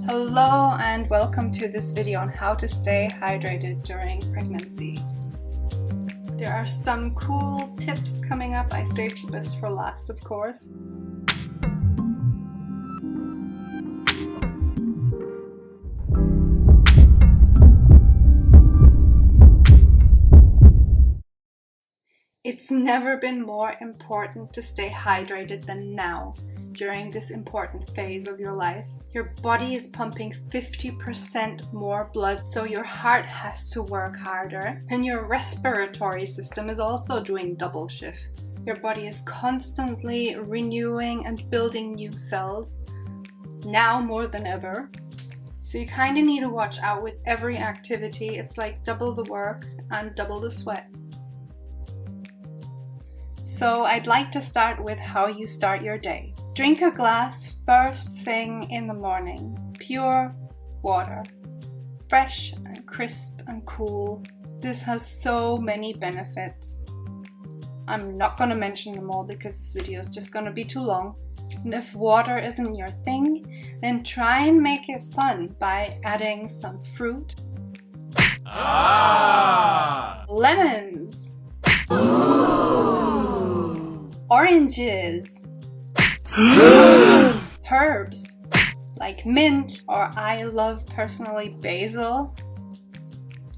Hello and welcome to this video on how to stay hydrated during pregnancy. There are some cool tips coming up. I saved the best for last, of course. It's never been more important to stay hydrated than now, during this important phase of your life. Your body is pumping 50% more blood, so your heart has to work harder, and your respiratory system is also doing double shifts. Your body is constantly renewing and building new cells, now more than ever. So you kind of need to watch out with every activity. It's like double the work and double the sweat. So I'd like to start with how you start your day. Drink a glass first thing in the morning. Pure water. Fresh and crisp and cool. This has so many benefits. I'm not going to mention them all because this video is just going to be too long. And if water isn't your thing, then try and make it fun by adding some fruit. Lemons. Oranges. Herbs like mint, or I love personally basil.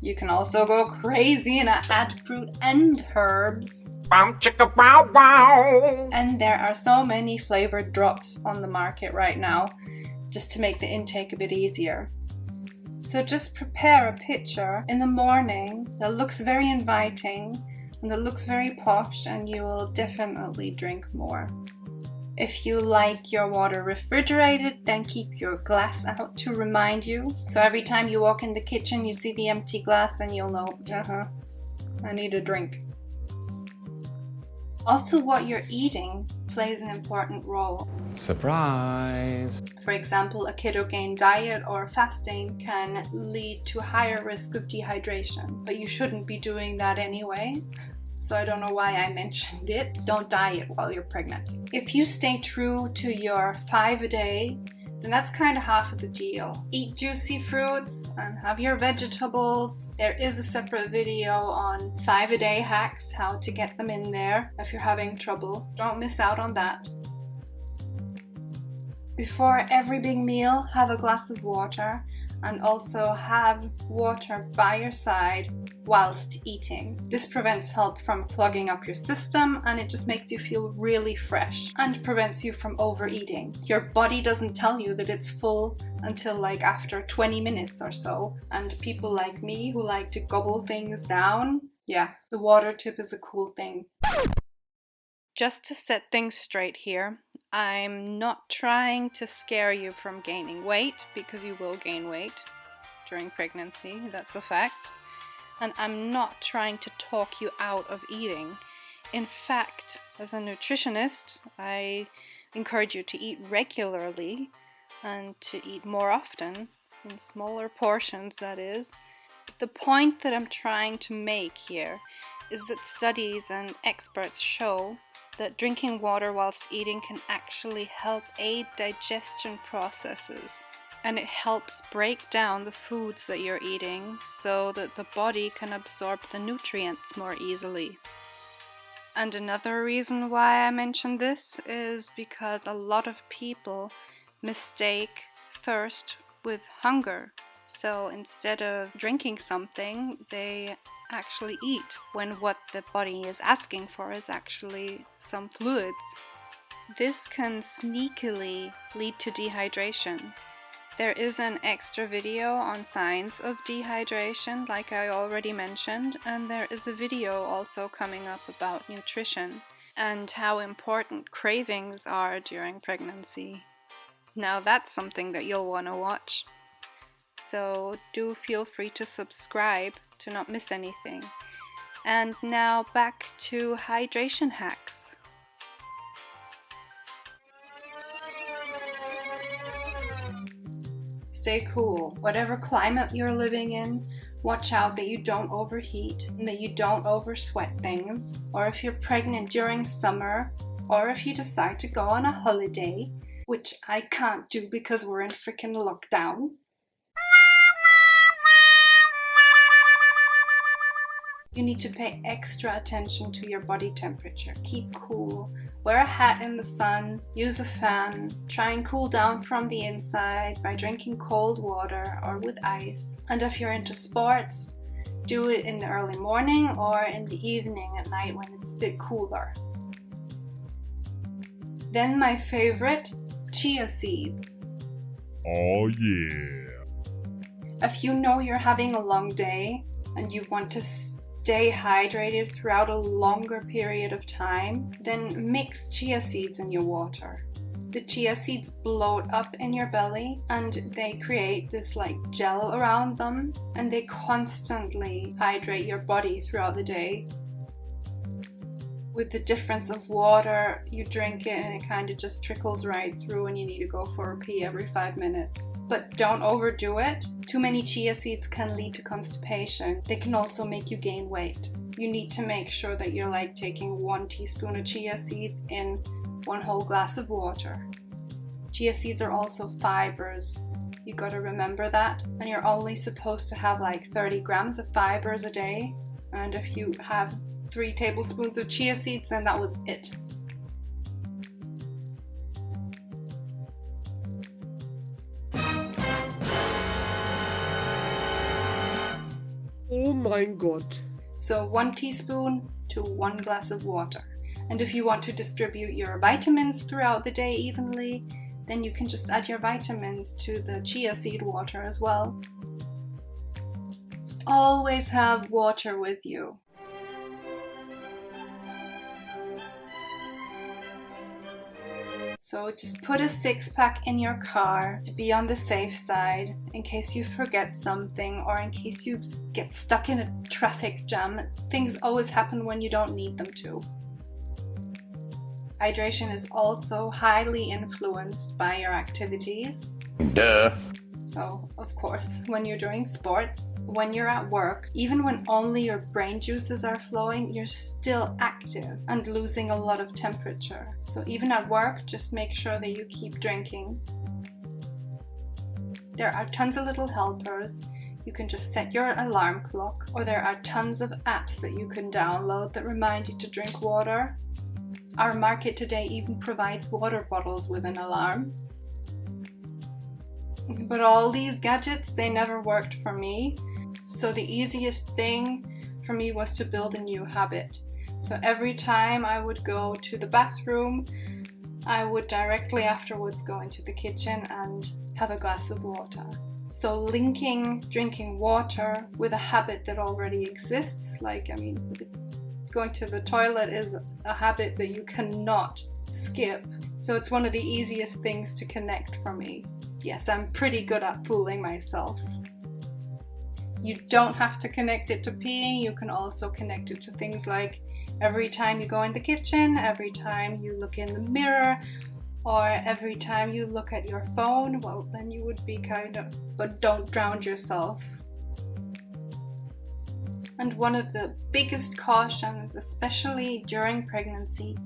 You can also go crazy and add fruit and herbs. And there are so many flavored drops on the market right now, just to make the intake a bit easier. So just prepare a pitcher in the morning that looks very inviting and that looks very posh, and you will definitely drink more. If you like your water refrigerated, then keep your glass out to remind you. So every time you walk in the kitchen, you see the empty glass and you'll know, I need a drink. Also, what you're eating plays an important role. Surprise! For example, a ketogenic diet or fasting can lead to higher risk of dehydration, but you shouldn't be doing that anyway. So I don't know why I mentioned it. Don't diet while you're pregnant. If you stay true to your 5 a day, then that's kind of half of the deal. Eat juicy fruits and have your vegetables. There is a separate video on 5 a day hacks, how to get them in there if you're having trouble. Don't miss out on that. Before every big meal, have a glass of water, and also have water by your side whilst eating. This prevents help from clogging up your system, and it just makes you feel really fresh and prevents you from overeating. Your body doesn't tell you that it's full until like after 20 minutes or so, and people like me who like to gobble things down, yeah, the water tip is a cool thing. Just to set things straight here, I'm not trying to scare you from gaining weight, because you will gain weight during pregnancy, that's a fact. And I'm not trying to talk you out of eating. In fact, as a nutritionist, I encourage you to eat regularly and to eat more often, in smaller portions that is. The point that I'm trying to make here is that studies and experts show that drinking water whilst eating can actually help aid digestion processes. And it helps break down the foods that you're eating so that the body can absorb the nutrients more easily. And another reason why I mention this is because a lot of people mistake thirst with hunger. So instead of drinking something, they actually eat, when what the body is asking for is actually some fluids. This can sneakily lead to dehydration. There is an extra video on signs of dehydration, like I already mentioned, and there is a video also coming up about nutrition and how important cravings are during pregnancy. Now that's something that you'll want to watch. So do feel free to subscribe to not miss anything. And now back to hydration hacks. Stay cool. Whatever climate you're living in, watch out that you don't overheat and that you don't oversweat things. Or if you're pregnant during summer, or if you decide to go on a holiday, which I can't do because we're in freaking lockdown. You need to pay extra attention to your body temperature. Keep cool. Wear a hat in the sun. Use a fan. Try and cool down from the inside by drinking cold water or with ice. And if you're into sports, do it in the early morning or in the evening at night when it's a bit cooler. Then my favorite, chia seeds. Oh yeah. If you know you're having a long day and you want to stay hydrated throughout a longer period of time, then mix chia seeds in your water. The chia seeds bloat up in your belly and they create this like gel around them, and they constantly hydrate your body throughout the day. With the difference of water, you drink it and it kind of just trickles right through and you need to go for a pee every 5 minutes. But don't overdo it. Too many chia seeds can lead to constipation. They can also make you gain weight. You need to make sure that you're like taking 1 teaspoon of chia seeds in 1 whole glass of water. Chia seeds are also fibers. You gotta remember that. And you're only supposed to have like 30 grams of fibers a day. And if you have 3 tablespoons of chia seeds, and that was it. Oh mein Gott. So 1 teaspoon to 1 glass of water. And if you want to distribute your vitamins throughout the day evenly, then you can just add your vitamins to the chia seed water as well. Always have water with you. So just put a 6-pack in your car to be on the safe side in case you forget something or in case you get stuck in a traffic jam. Things always happen when you don't need them to. Hydration is also highly influenced by your activities. Duh. So, of course, when you're doing sports, when you're at work, even when only your brain juices are flowing, you're still active and losing a lot of temperature. So even at work, just make sure that you keep drinking. There are tons of little helpers. You can just set your alarm clock, or there are tons of apps that you can download that remind you to drink water. Our market today even provides water bottles with an alarm. But all these gadgets, they never worked for me. So the easiest thing for me was to build a new habit. So every time I would go to the bathroom, I would directly afterwards go into the kitchen and have a glass of water. So linking drinking water with a habit that already exists, going to the toilet is a habit that you cannot skip. So it's one of the easiest things to connect for me. Yes, I'm pretty good at fooling myself. You don't have to connect it to peeing. You can also connect it to things like every time you go in the kitchen, every time you look in the mirror, or every time you look at your phone. Well, then you would be but don't drown yourself. And one of the biggest cautions, especially during pregnancy,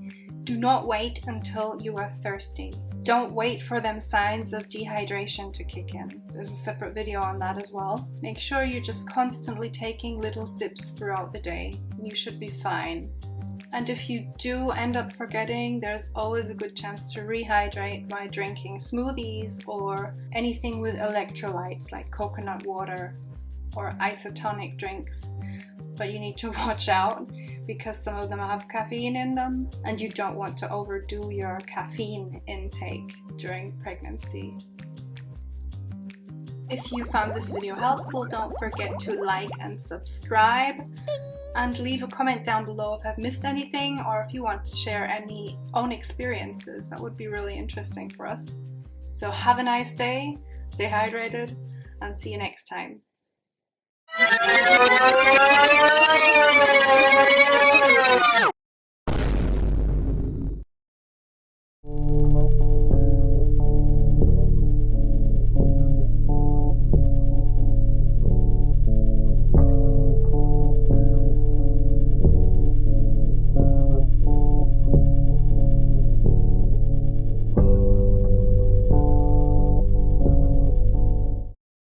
do not wait until you are thirsty. Don't wait for them signs of dehydration to kick in. There's a separate video on that as well. Make sure you're just constantly taking little sips throughout the day. You should be fine. And if you do end up forgetting, there's always a good chance to rehydrate by drinking smoothies or anything with electrolytes like coconut water or isotonic drinks. But you need to watch out because some of them have caffeine in them and you don't want to overdo your caffeine intake during pregnancy. If you found this video helpful, don't forget to like and subscribe and leave a comment down below if I've missed anything or if you want to share any own experiences. That would be really interesting for us. So have a nice day, stay hydrated, and see you next time.